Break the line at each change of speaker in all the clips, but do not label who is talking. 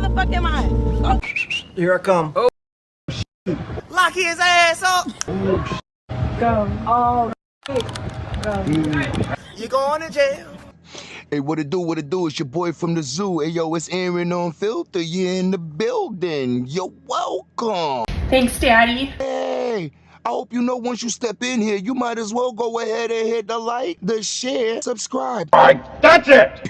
motherfucking mind. Oh.
Here I come.
Oh. Lock his ass up.
Go. Oh, go.
You going to jail.
Hey, what it do? It's your boy from the zoo. Hey, yo, it's Aaron on Filter. You in the building. You're welcome.
Thanks, Daddy.
Hey, I hope you know once you step in here, you might as well go ahead and hit the like, the share, subscribe.
That's it.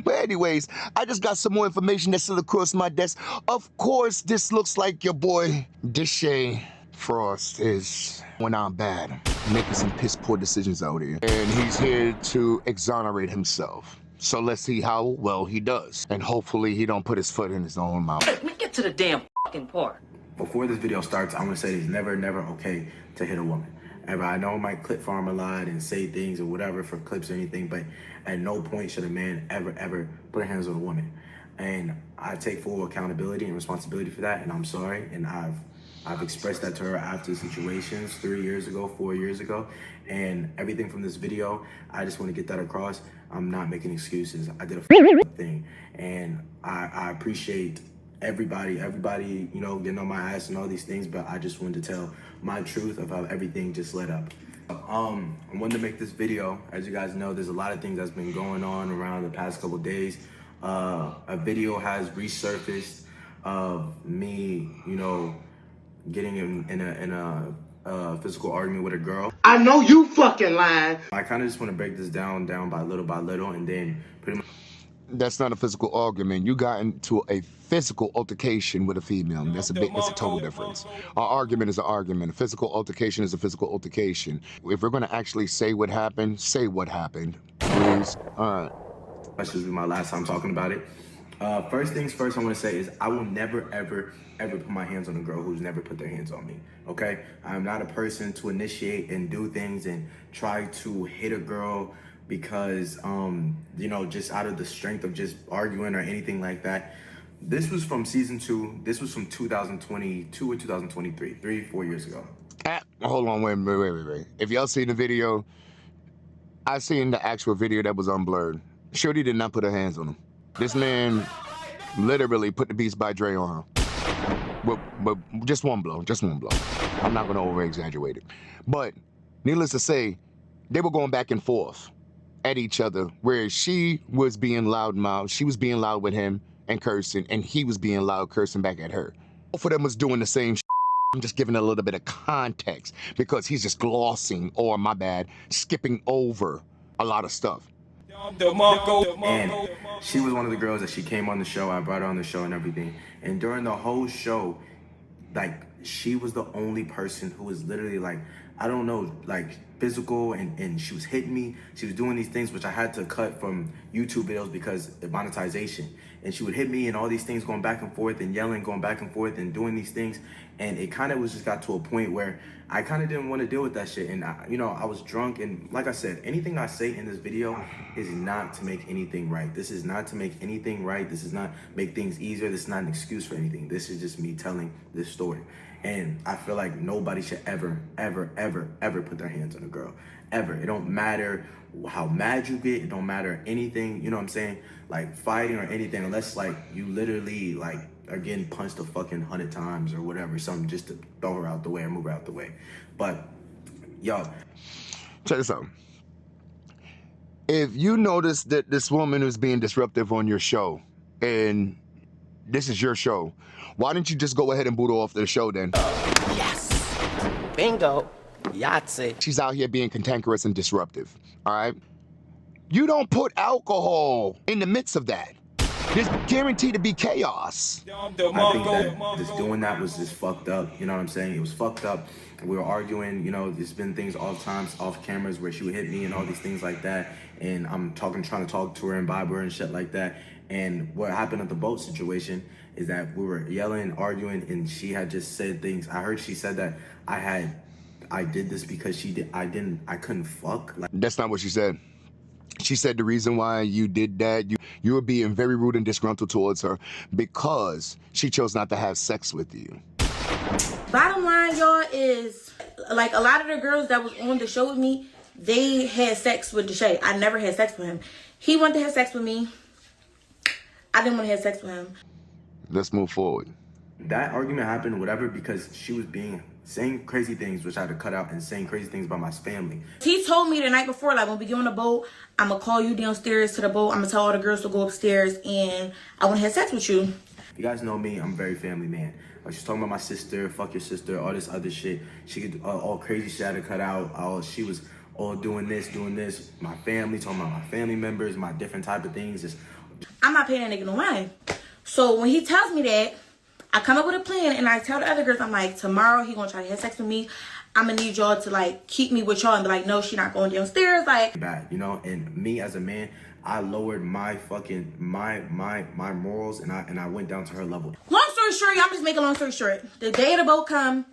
But anyways, I just got some more information that slid across my desk. Of course, this looks like your boy, Deshae Frost, is went on bad, making some piss poor decisions out here. And he's here to exonerate himself. So let's see how well he does. And hopefully he don't put his foot in his own mouth.
Let me get to the damn fucking part.
Before this video starts, I want to say it's never okay to hit a woman. Ever. I know I might clip farm a lot and say things or whatever for clips or anything, but at no point should a man ever put hands on a woman. And I take full accountability and responsibility for that, and I'm sorry. And I've expressed that to her after situations 3 years ago, 4 years ago, and everything from this video, I just want to get that across. I'm not making excuses. I did a thing, and I appreciate everybody, you know, getting on my ass and all these things, but I just wanted to tell my truth of how everything just led up. I wanted to make this video. As you guys know, there's a lot of things that's been going on around the past couple days. A video has resurfaced of me, you know, getting in a physical argument with a girl.
I know you fucking lying.
I kind of just want to break this down by little, and then pretty much.
That's not a physical argument. You got into a physical altercation with a female. That's a total difference. An argument is an argument. A physical altercation is a physical altercation. If we're gonna actually say what happened, say what happened, please. All right.
This will be my last time talking about it. First things first, I want to say is I will never, ever put my hands on a girl who's never put their hands on me, okay? I'm not a person to initiate and do things and try to hit a girl because, you know, just out of the strength of just arguing or anything like that. This was from season 2. This was from 2022 or 2023, 4 years ago.
Hold on, wait. If y'all seen the video, I seen the actual video that was unblurred. Shorty did not put her hands on him. This man literally put the Beats by Dre on her. But just one blow. I'm not gonna over-exaggerate it. But needless to say, they were going back and forth at each other, where she was being loudmouth, she was being loud with him and cursing, and he was being loud cursing back at her. Both of them was doing the same shit. I'm just giving a little bit of context because he's just glossing, or my bad, skipping over a lot of stuff.
And she was one of the girls that she came on the show. I brought her on the show and everything. And during the whole show, like, she was the only person who was literally like, I don't know, like physical, and she was hitting me. She was doing these things which I had to cut from YouTube videos because of monetization. And she would hit me and all these things, going back and forth and yelling, going back and forth and doing these things. And it kind of was just got to a point where I kind of didn't want to deal with that shit. And you know, I was drunk, and like I said, anything I say in this video is not to make anything right. This is not to make anything right. This is not make things easier. This is not an excuse for anything. This is just me telling this story. And I feel like nobody should ever put their hands on a girl. Ever. It don't matter how mad you get. It don't matter anything, you know what I'm saying? Like fighting or anything, unless like you literally like are getting punched a fucking 100 times or whatever, something just to throw her out the way or move her out the way. But, yo.
Check this out. If you notice that this woman is being disruptive on your show, and this is your show, why didn't you just go ahead and boot her off the show then?
Yes. Bingo. Yahtzee.
She's out here being cantankerous and disruptive, all right? You don't put alcohol in the midst of that. There's guaranteed to be chaos.
I think that just doing that was just fucked up, you know what I'm saying? It was fucked up. We were arguing, you know, there's been things off cameras where she would hit me and all these things like that. And I'm trying to talk to her and vibe her and shit like that. And what happened at the boat situation is that we were yelling, arguing, and she had just said things. I heard she said that I did this because I couldn't fuck. Like,
that's not what she said. She said the reason why you did that, you were being very rude and disgruntled towards her because she chose not to have sex with you.
Bottom line, y'all, is like a lot of the girls that was on the show with me, they had sex with Deshae. I never had sex with him. He wanted to have sex with me. I didn't want to have sex with him.
Let's move forward.
That argument happened, whatever, because she was saying crazy things, which I had to cut out, and saying crazy things about my family.
He told me the night before, like, when we get on the boat, I'm going to call you downstairs to the boat. I'm going to tell all the girls to go upstairs, and I want to have sex with you.
You guys know me, I'm a very family man. Like, she's talking about my sister, fuck your sister, all this other shit. She could, all crazy shit I had to cut out. She was all doing this. My family, talking about my family members, my different type of things.
I'm not paying that nigga no mind. So when he tells me that, I come up with a plan, and I tell the other girls, I'm like, tomorrow he gonna try to have sex with me. I'm gonna need y'all to, like, keep me with y'all and be like, no, she not going downstairs. Like,
bad, you know. And me as a man, I lowered my fucking my morals, and I went down to her level.
Long story short, I'm just making a long story short. The day of the boat come,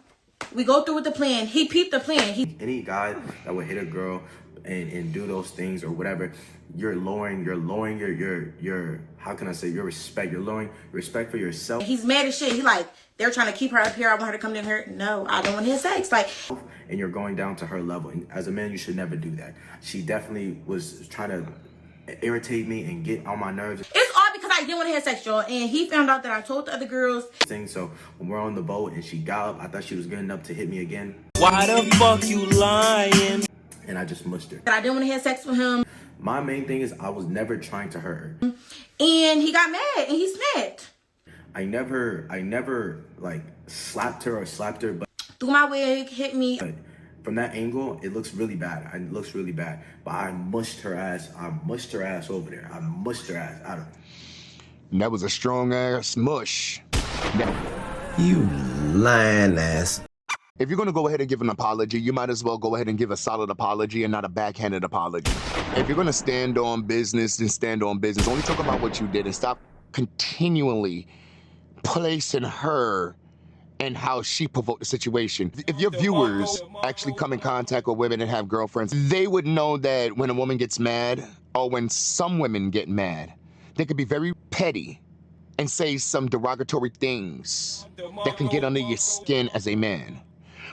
we go through with the plan. He peeped the plan.
Any guy that would hit a girl and do those things or whatever, you're lowering your how can I say, your respect. You're lowering respect for yourself.
He's mad as shit. He like, they're trying to keep her up here. I want her to come down here. No, I don't want to have sex. Like,
and you're going down to her level. And as a man, you should never do that. She definitely was trying to irritate me and get on my nerves.
It's all because I didn't want to have sex, y'all. And he found out that I told the other girls.
So when we're on the boat and she got up, I thought she was getting up to hit me again.
Why the fuck you lying?
And I just mushed her.
That I didn't want to have sex with him.
My main thing is I was never trying to hurt her.
And he got mad and he snapped.
I never like slapped her, but
Threw my wig, hit me.
But from that angle, it looks really bad. It looks really bad. But I mushed her ass. I mushed her ass over there. I mushed her ass out of.
That was a strong ass mush.
You lying ass.
If you're gonna go ahead and give an apology, you might as well go ahead and give a solid apology and not a backhanded apology. If you're gonna stand on business, then stand on business. Only talk about what you did and stop continually placing her and how she provoked the situation. If your viewers actually come in contact with women and have girlfriends, they would know that when a woman gets mad, or when some women get mad, they could be very petty and say some derogatory things that can get under your skin as a man.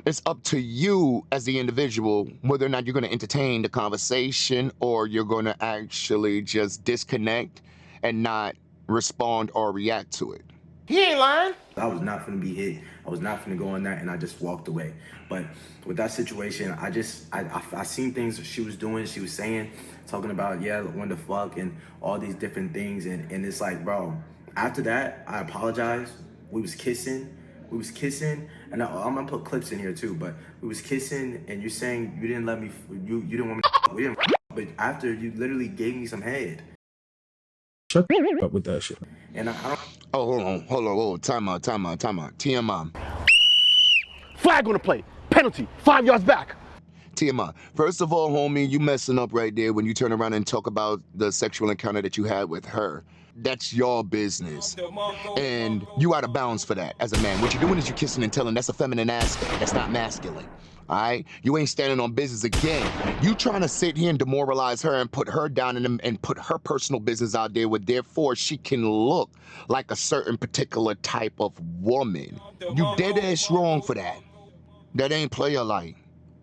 It's up to you as the individual whether or not you're going to entertain the conversation or you're going to actually just disconnect and not respond or react to it.
He ain't lying.
I was not finna be hit. I was not finna go in there, and I just walked away. But with that situation, I seen things she was doing. She was saying, talking about, yeah, when the fuck and all these different things. And it's like, bro, after that, I apologized. We was kissing, and I'm gonna put clips in here too, but we was kissing, and you're saying you didn't let me, you didn't want me, we didn't, but after you literally gave me some head.
Shut up with that shit.
And I don't.
Oh, hold on, time out. TMI.
Flag on the play. Penalty. 5 yards back.
TMI. First of all, homie, you messing up right there when you turn around and talk about the sexual encounter that you had with her. That's your business. And you out of bounds for that as a man. What you're doing is you're kissing and telling. That's a feminine aspect. That's not masculine. All right? You ain't standing on business again. You trying to sit here and demoralize her and put her down and put her personal business out there where therefore she can look like a certain particular type of woman. You dead ass wrong for that. That ain't player like.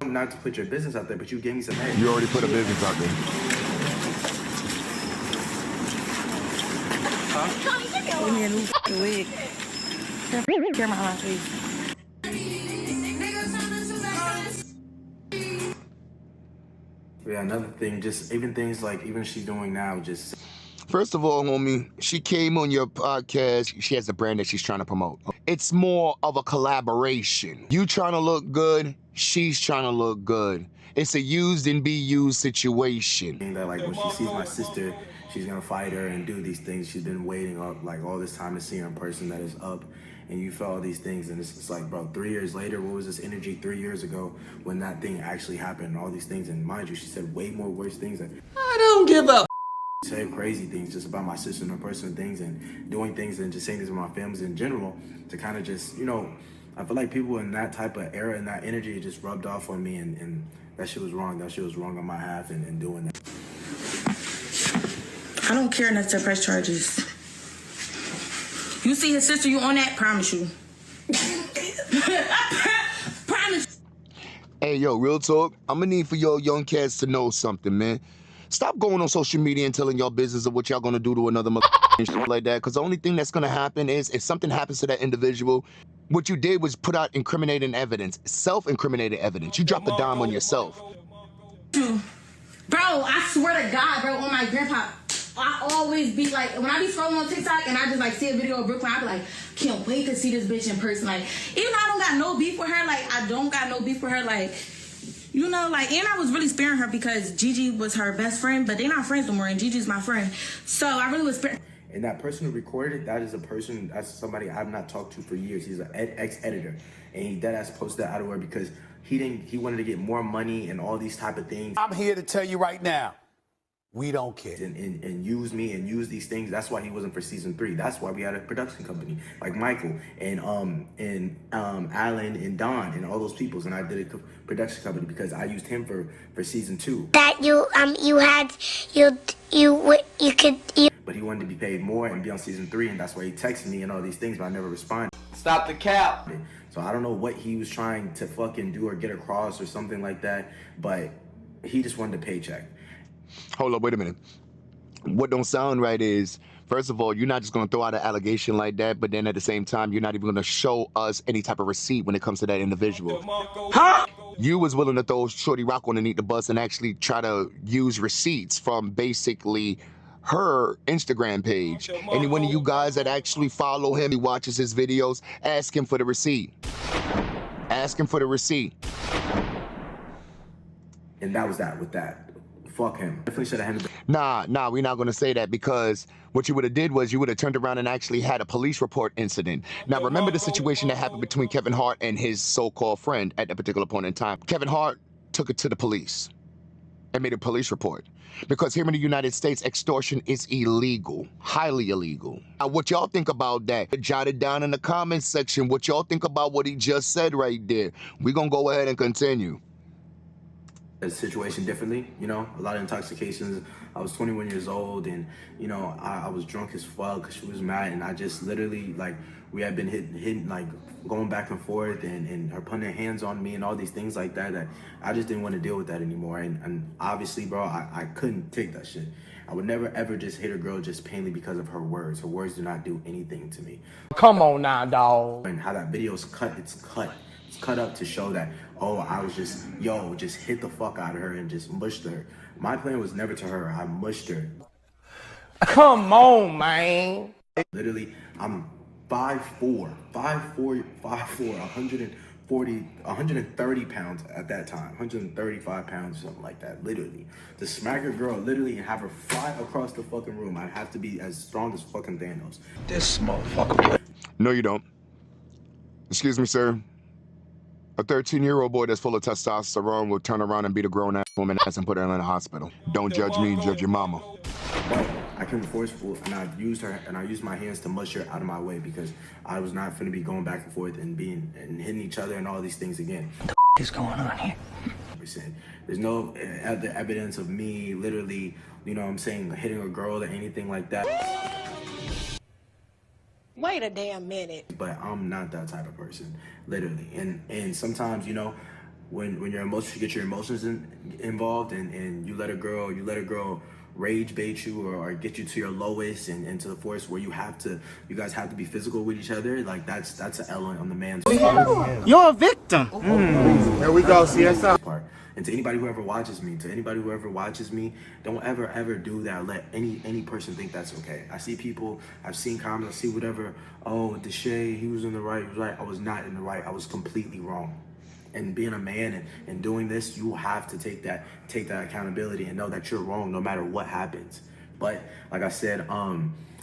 Not to put your business out there, but you gave me some head.
You already put a business out there.
Give me a new f***ing wig. Care my face.
Yeah, another thing, just even things like even she's doing now, just.
First of all, homie, she came on your podcast. She has a brand that she's trying to promote. It's more of a collaboration. You trying to look good, she's trying to look good. It's a used and be used situation.
That like when she sees my sister, she's gonna fight her and do these things. She's been waiting up like all this time to see her in person that is up. And you feel all these things, and it's like, bro, 3 years later, what was this energy 3 years ago when that thing actually happened, all these things, and mind you, she said way more worse things.
I don't give up.
Said crazy things just about my sister and her personal things and doing things and just saying things with my families in general to kind of just, you know, I feel like people in that type of era and that energy just rubbed off on me, and that shit was wrong. That shit was wrong on my half and doing that.
I don't care enough to press charges. You see his sister, you on that? Promise you. Promise.
Hey, yo, real talk. I'm gonna need for your young cats to know something, man. Stop going on social media and telling y'all business of what y'all gonna do to another and shit like that. Because the only thing that's gonna happen is if something happens to that individual, what you did was put out incriminating evidence, self-incriminating evidence. You dropped the dime on yourself.
Bro, I swear to God, bro, on my grandpa, I always be like, when I be scrolling on TikTok and I just like see a video of Brooklyn, I be like, can't wait to see this bitch in person. Like, even though I don't got no beef with her, like, I don't got no beef with her, like, you know, like, and I was really sparing her because Gigi was her best friend, but they're not friends no more, and Gigi's my friend. So I really was sparing.
And that person who recorded it, that is a person, that's somebody I've not talked to for years. He's an ex-editor, and he deadass posted that out of where because he wanted to get more money and all these type of things.
I'm here to tell you right now, we don't care.
And use me and use these things. That's why he wasn't for season 3. That's why we had a production company like Michael and Alan and Don and all those peoples, and I did a production company because I used him for season 2.
That you could.
But he wanted to be paid more and be on season 3, and that's why he texted me and all these things, but I never responded.
Stop the cap.
So I don't know what he was trying to fucking do or get across or something like that, but he just wanted a paycheck.
Hold up, wait a minute. What don't sound right is, first of all, you're not just gonna throw out an allegation like that, but then at the same time, you're not even gonna show us any type of receipt when it comes to that individual.
Huh?
You was willing to throw Shorty Rock underneath the bus and actually try to use receipts from basically her Instagram page. Any one of you guys that actually follow him, he watches his videos, ask him for the receipt. Ask him for the receipt.
And that was that with that. Fuck him. Definitely should have handled it.
Nah, we're not gonna say that because what you would have did was you would have turned around and actually had a police report incident. Now remember the situation that happened between Kevin Hart and his so-called friend at that particular point in time. Kevin Hart took it to the police and made a police report. Because here in the United States, extortion is illegal, highly illegal. Now, what y'all think about that? Jot it down in the comments section. What y'all think about what he just said right there? We're gonna go ahead and continue.
The situation differently, you know, a lot of intoxications. I was 21 years old, and you know, I was drunk as fuck because she was mad, and I just literally, like, we had been hitting like going back and forth, and her putting her hands on me and all these things like that, that I just didn't want to deal with that anymore. And obviously, bro, I couldn't take that shit. I would never ever just hit a girl just plainly because of her words. Her words do not do anything to me.
Come on now, dog.
And how that video's cut, it's cut up to show that, oh, I was just hit the fuck out of her and just mushed her. My plan was never to her. I mushed her.
Come on, man.
Literally, I'm 5'4", 130 pounds at that time, 135 pounds, something like that, literally. To smack a girl, literally, and have her fly across the fucking room, I'd have to be as strong as fucking Thanos.
This motherfucker.
No, you don't. Excuse me, sir. A 13-year-old boy that's full of testosterone will turn around and beat a grown-ass woman ass and put her in the hospital. Don't judge me, judge your mama.
But I couldn't forceful, and I used my hands to mush her out of my way because I was not finna be going back and forth and hitting each other and all these things again.
What the is going on here?
There's no other evidence of me literally, you know what I'm saying, hitting a girl or anything like that.
Wait a damn minute.
But I'm not that type of person, literally. And sometimes, you know, when your emotions, you get your emotions involved, and you let a girl rage bait you or get you to your lowest and to the force where you guys have to be physical with each other, like that's an L on the man's part.
You're a victim.
Here we go, CSI.
Part. And to anybody who ever watches me, don't ever do that. Let any person think that's okay. I see people, I've seen comments, I see whatever, oh, Deshae, he was in the right, he was right. I was not in the right, I was completely wrong. And being a man and doing this, you have to take that accountability and know that you're wrong no matter what happens. But like I said,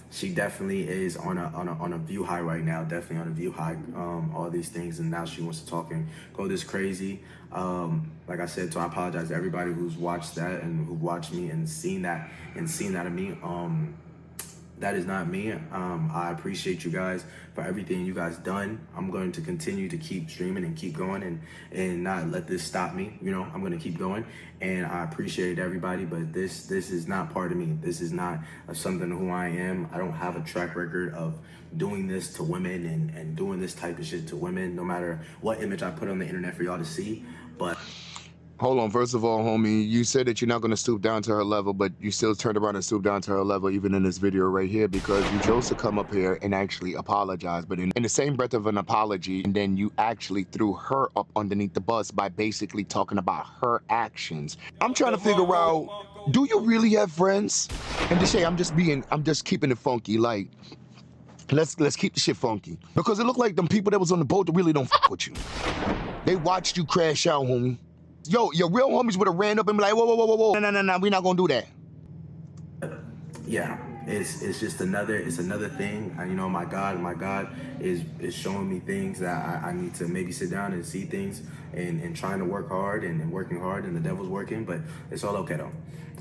she definitely is on a view high right now, definitely on a view high, all these things, and now she wants to talk and go this crazy. Like I said, so I apologize to everybody who's watched that and who watched me and seen that of me. That is not me. I appreciate you guys for everything you guys done. I'm going to continue to keep streaming and keep going and not let this stop me. You know, I'm going to keep going, and I appreciate everybody, but this is not part of me. This is not something who I am. I don't have a track record of doing this to women and doing this type of shit to women, no matter what image I put on the internet for y'all to see. But
Hold on. First of all, homie, you said that you're not going to stoop down to her level, but you still turned around and stooped down to her level even in this video right here because you chose to come up here and actually apologize. But in the same breath of an apology, and then you actually threw her up underneath the bus by basically talking about her actions. I'm trying to figure out, do you really have friends? And Deshae, I'm just keeping it funky. Like, let's keep the shit funky. Because it looked like them people that was on the boat that really don't fuck with you. They watched you crash out, homie. Yo, your real homies would have ran up and be like, whoa, whoa, whoa, whoa, whoa. No, we're not gonna do that.
Yeah, it's just another thing. You know, my God is showing me things that I need to maybe sit down and see things and trying to work hard and working hard, and the devil's working, but it's all okay though.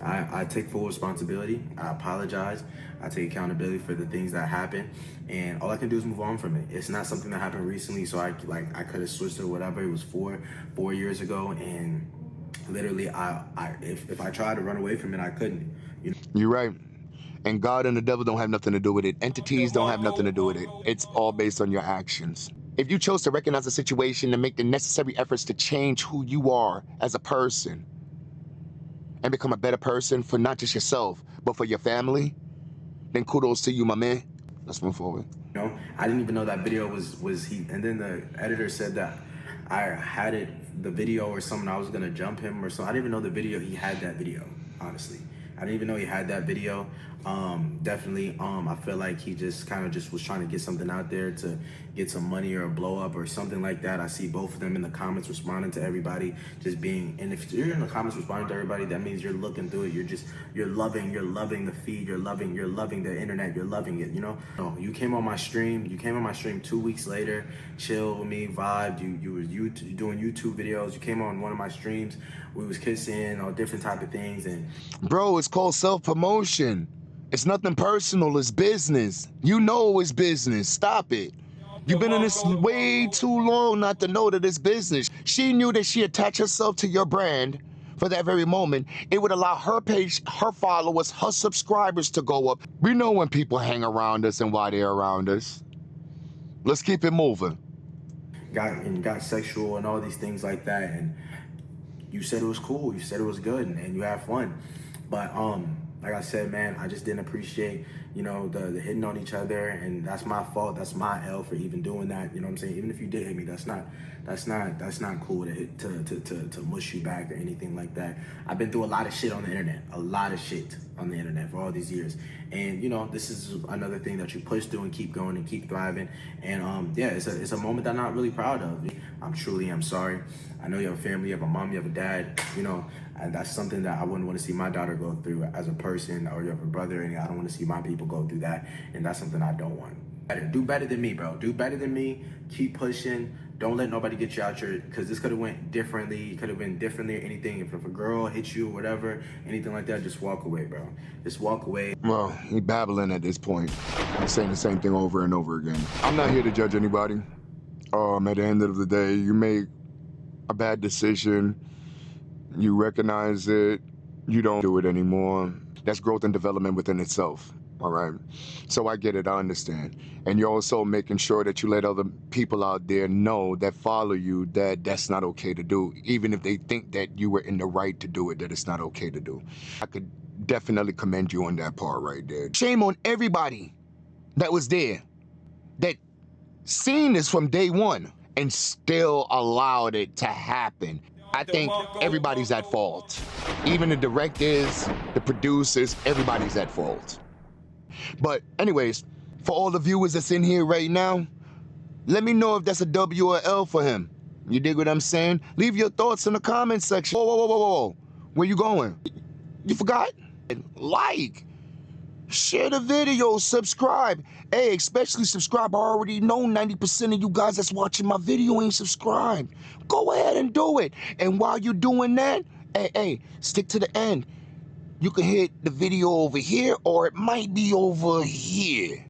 I take full responsibility. I apologize. I take accountability for the things that happen, and all I can do is move on from it. It's not something that happened recently, so I could have switched or whatever. It was four years ago, and literally, if I tried to run away from it, I couldn't. You know?
You're right. And God and the devil don't have nothing to do with it. Entities don't have nothing to do with it. It's all based on your actions. If you chose to recognize the situation and make the necessary efforts to change who you are as a person and become a better person for not just yourself, but for your family, then kudos to you, my man. Let's move forward.
You know, I didn't even know that video was he. And then the editor said that I had the video or something. I was gonna jump him or something. I didn't even know the video. He had that video, honestly. I didn't even know he had that video. Definitely, I feel like he just kind of just was trying to get something out there to get some money or a blow up or something like that. I see both of them in the comments responding to everybody, just being, and if you're in the comments responding to everybody, that means you're looking through it. You're loving the feed. You're loving the internet. You're loving it, you know? No, you came on my stream 2 weeks later, chill with me, vibed. You were doing YouTube videos. You came on one of my streams. We was kissing, all different type of things. And
bro, it's called self-promotion. It's nothing personal, it's business. You know it's business, stop it. You've been in this way too long not to know that it's business. She knew that she attached herself to your brand for that very moment. It would allow her page, her followers, her subscribers to go up. We know when people hang around us and why they're around us. Let's keep it moving.
Got sexual and all these things like that, and you said it was cool, you said it was good, and you had fun. But like I said, man, I just didn't appreciate, you know, the hitting on each other, and that's my fault. That's my L for even doing that. You know what I'm saying? Even if you did hit me, that's not cool to hit to mush you back or anything like that. I've been through a lot of shit on the internet, for all these years, and you know, this is another thing that you push through and keep going and keep thriving. And yeah, it's a moment that I'm not really proud of. I'm sorry. I know you have a family, you have a mom, you have a dad, you know, and that's something that I wouldn't want to see my daughter go through as a person, or you have a brother, and I don't want to see my people go through that, and that's something I don't want. Do better than me, bro. Do better than me. Keep pushing. Don't let nobody get you out your, because this could have went differently. It could have been differently or anything. If a girl hits you or whatever, anything like that, just walk away, bro. Just walk away.
Well, he babbling at this point. He's saying the same thing over and over again. I'm not here to judge anybody. At the end of the day, you make a bad decision, you recognize it, you don't do it anymore. That's growth and development within itself, all right? So I get it, I understand. And you're also making sure that you let other people out there know that follow you that that's not okay to do, even if they think that you were in the right to do it, that it's not okay to do. I could definitely commend you on that part right there. Shame on everybody that was there, that seen this from day one and still allowed it to happen. I think everybody's at fault. Even the directors, the producers, everybody's at fault. But anyways, for all the viewers that's in here right now, let me know if that's a W or L for him. You dig what I'm saying? Leave your thoughts in the comment section. Whoa. Where you going? You forgot? Like. Share the video, subscribe. Hey, especially subscribe. I already know 90% of you guys that's watching my video ain't subscribed. Go ahead and do it. And while you're doing that, hey, stick to the end. You can hit the video over here, or it might be over here.